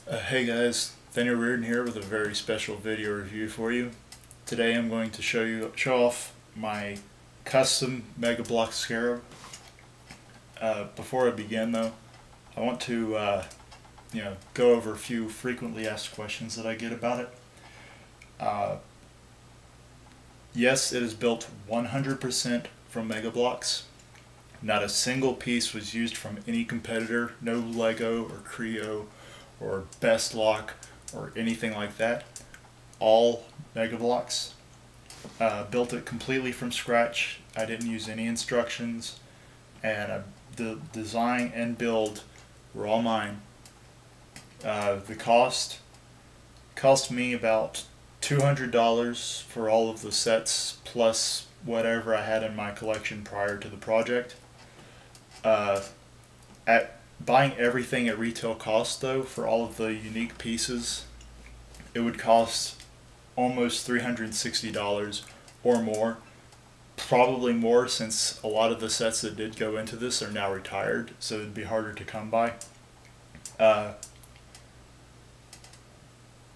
Hey guys, Daniel Reardon here with a very special video review for you. Today I'm going to show off my custom Mega Bloks Scarab. Before I begin though, I want to go over a few frequently asked questions that I get about it. Yes, it is built 100% from Mega Bloks. Not a single piece was used from any competitor, no Lego or Creo or Best Lock or anything like that. All Mega Bloks. Built it completely from scratch. I didn't use any instructions, and the design and build were all mine. The cost me about $200 for all of the sets plus whatever I had in my collection prior to the project. At buying everything at retail cost though, for all of the unique pieces, it would cost almost $360 or more. Probably more, since a lot of the sets that did go into this are now retired, so it'd be harder to come by. I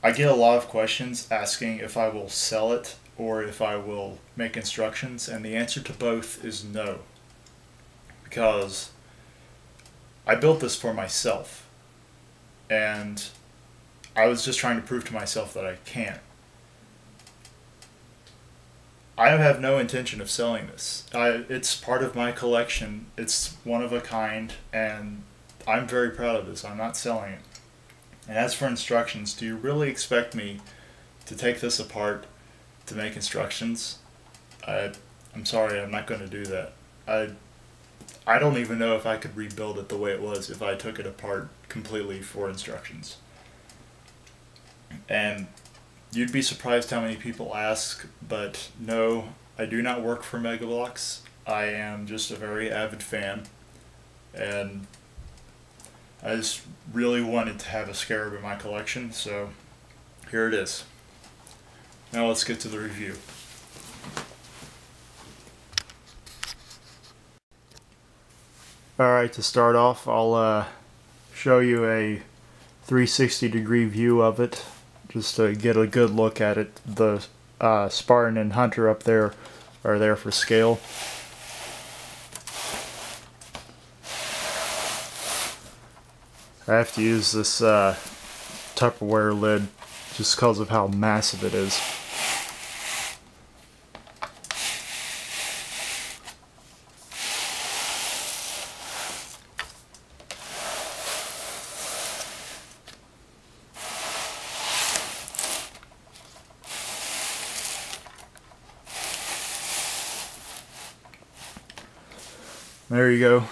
get a lot of questions asking if I will sell it or if I will make instructions, and the answer to both is no. Because I built this for myself, and I was just trying to prove to myself that I can. I have no intention of selling this. It's part of my collection. It's one of a kind, and I'm very proud of this. I'm not selling it. And as for instructions, do you really expect me to take this apart to make instructions? I'm sorry, I'm not going to do that. I don't even know if I could rebuild it the way it was if I took it apart completely for instructions. And you'd be surprised how many people ask, but no, I do not work for Mega Bloks. I am just a very avid fan, and I just really wanted to have a Scarab in my collection, so here it is. Now let's get to the review. Alright, to start off, I'll show you a 360-degree view of it, just to get a good look at it. The Spartan and Hunter up there are there for scale. I have to use this Tupperware lid just because of how massive it is. There you go.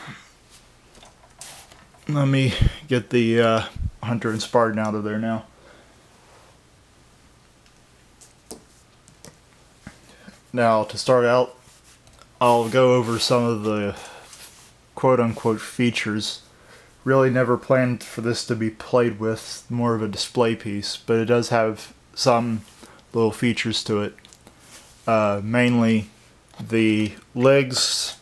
Let me get the Hunter and Spartan out of there now. Now, to start out, I'll go over some of the quote-unquote features. Really never planned for this to be played with, more of a display piece, but it does have some little features to it. Mainly, the legs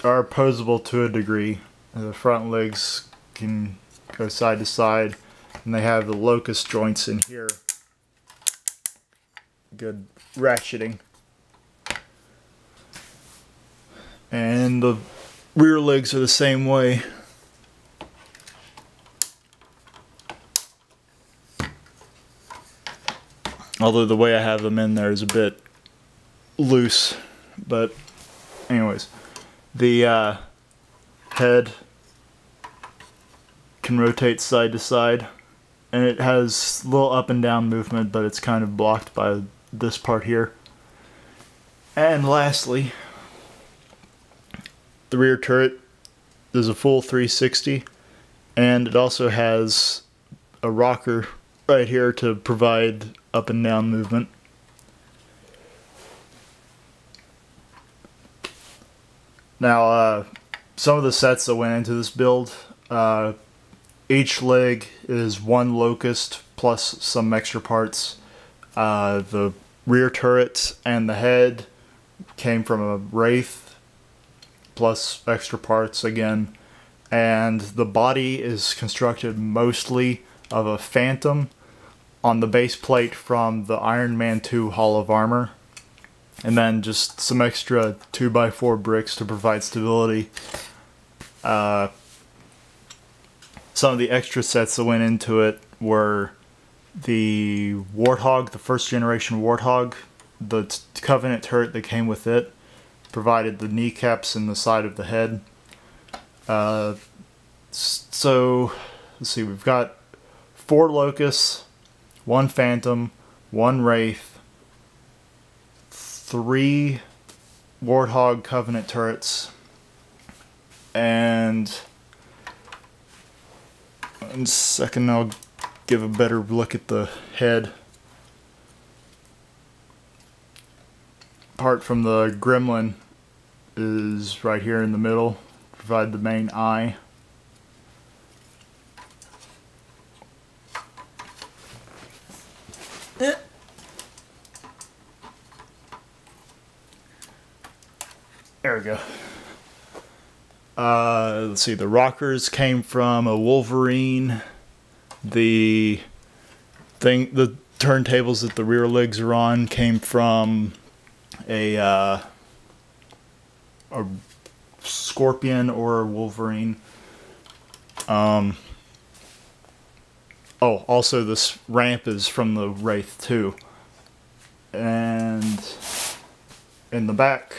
are posable to a degree. The front legs can go side to side, and they have the locust joints in here. Good ratcheting. And the rear legs are the same way. Although the way I have them in there is a bit loose, but anyways. The head can rotate side to side, and it has a little up and down movement, but it's kind of blocked by this part here. And lastly, the rear turret is a full 360, and it also has a rocker right here to provide up and down movement. Now, some of the sets that went into this build, each leg is one locust plus some extra parts. The rear turret and the head came from a Wraith plus extra parts again, and the body is constructed mostly of a Phantom on the base plate from the Iron Man 2 Hall of Armor, and then just some extra 2x4 bricks to provide stability. Some of the extra sets that went into it were the Warthog, the first generation Warthog, the Covenant turret that came with it, provided the kneecaps and the side of the head. So, let's see, we've got 4 Locusts, 1 Phantom, 1 Wraith, 3 Warthog Covenant turrets, and in a second I'll give a better look at the head. Apart from the Gremlin is right here in the middle, provide the main eye. There we go. Let's see, the rockers came from a Wolverine. The turntables that the rear legs are on came from a Scorpion or a Wolverine. Oh, also this ramp is from the Wraith too. And in the back,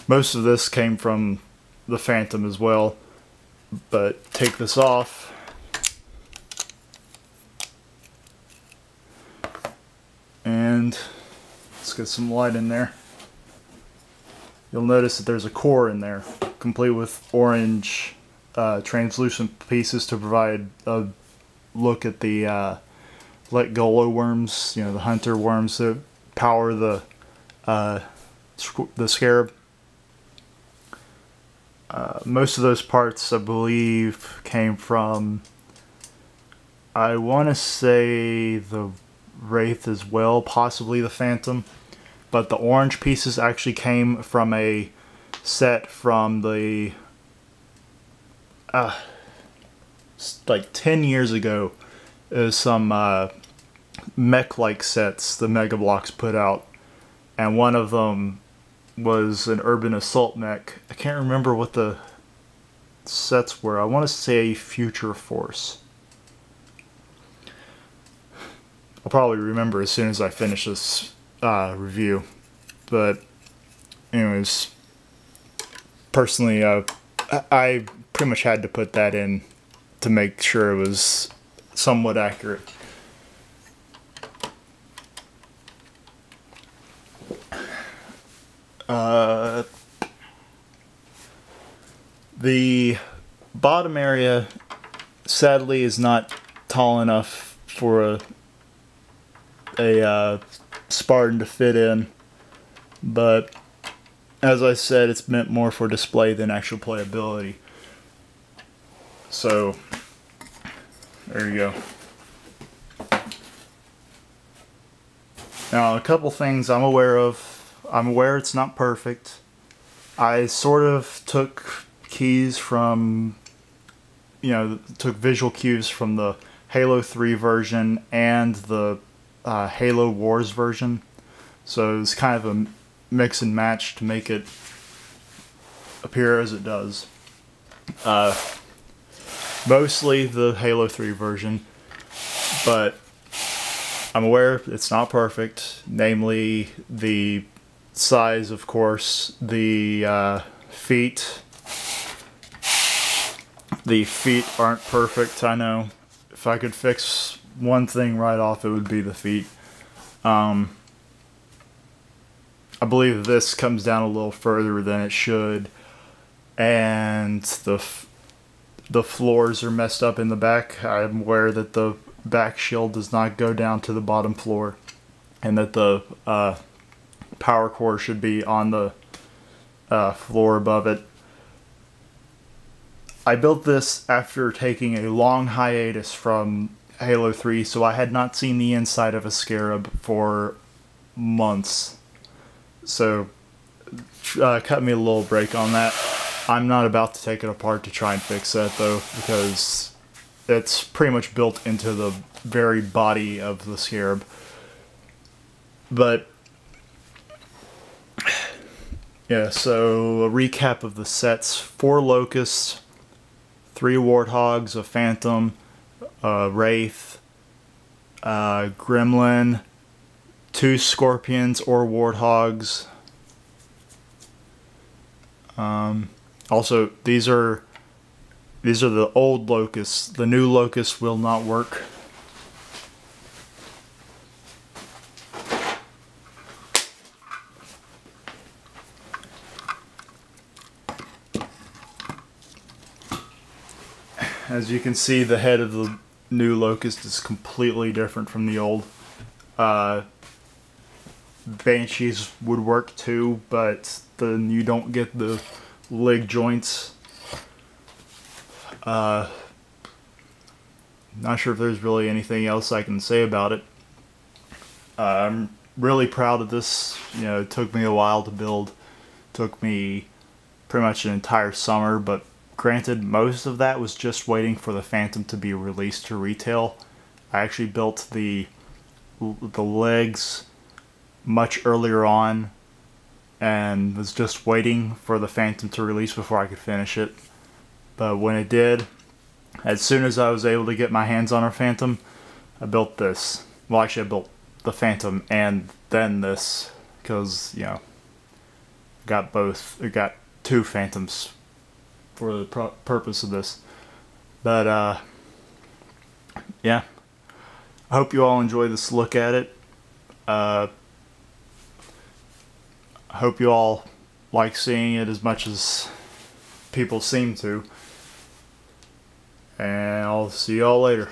most of this came from the Phantom as well, but take this off, and let's get some light in there. You'll notice that there's a core in there, complete with orange translucent pieces to provide a look at the Let-Golo worms, you know, the hunter worms that power the Scarab. Most of those parts, I believe, came from, I want to say, the Wraith as well, possibly the Phantom. But the orange pieces actually came from a set from the, like 10 years ago. It was some mech-like sets the Mega Bloks put out. And one of them was an urban assault mech. I can't remember what the sets were. I want to say Future Force. I'll probably remember as soon as I finish this review. But anyways, personally, I pretty much had to put that in to make sure it was somewhat accurate. The bottom area sadly is not tall enough for a Spartan to fit in, but as I said, it's meant more for display than actual playability. So there you go. Now, a couple things I'm aware of. I'm aware it's not perfect. I sort of took keys from, you know, took visual cues from the Halo 3 version and the Halo Wars version. So it's kind of a mix and match to make it appear as it does. Mostly the Halo 3 version, but I'm aware it's not perfect, namely the size, of course, the feet. The feet aren't perfect, I know. If I could fix one thing right off, it would be the feet. I believe this comes down a little further than it should, and the floors are messed up in the back. I'm aware that the back shield does not go down to the bottom floor, and that the power core should be on the floor above it. I built this after taking a long hiatus from Halo 3, so I had not seen the inside of a Scarab for months. So cut me a little break on that. I'm not about to take it apart to try and fix that though, because it's pretty much built into the very body of the Scarab. But yeah, so a recap of the sets: 4 Locusts, 3 Warthogs, a Phantom, a Wraith, a Gremlin, 2 Scorpions or Warthogs. Also, these are the old Locusts. The new Locusts will not work. As you can see, the head of the new Locust is completely different from the old. Banshees would work too, but then you don't get the leg joints. Not sure if there's really anything else I can say about it. I'm really proud of this. You know, it took me a while to build. It took me pretty much an entire summer, but granted, most of that was just waiting for the Phantom to be released to retail. I actually built the legs much earlier on and was just waiting for the Phantom to release before I could finish it. But when it did, as soon as I was able to get my hands on our Phantom, I built this. Well, actually I built the Phantom and then this, because, you know, I got both. I got 2 Phantoms for the purpose of this. But yeah, I hope you all enjoy this look at it. I hope you all like seeing it as much as people seem to, and I'll see you all later.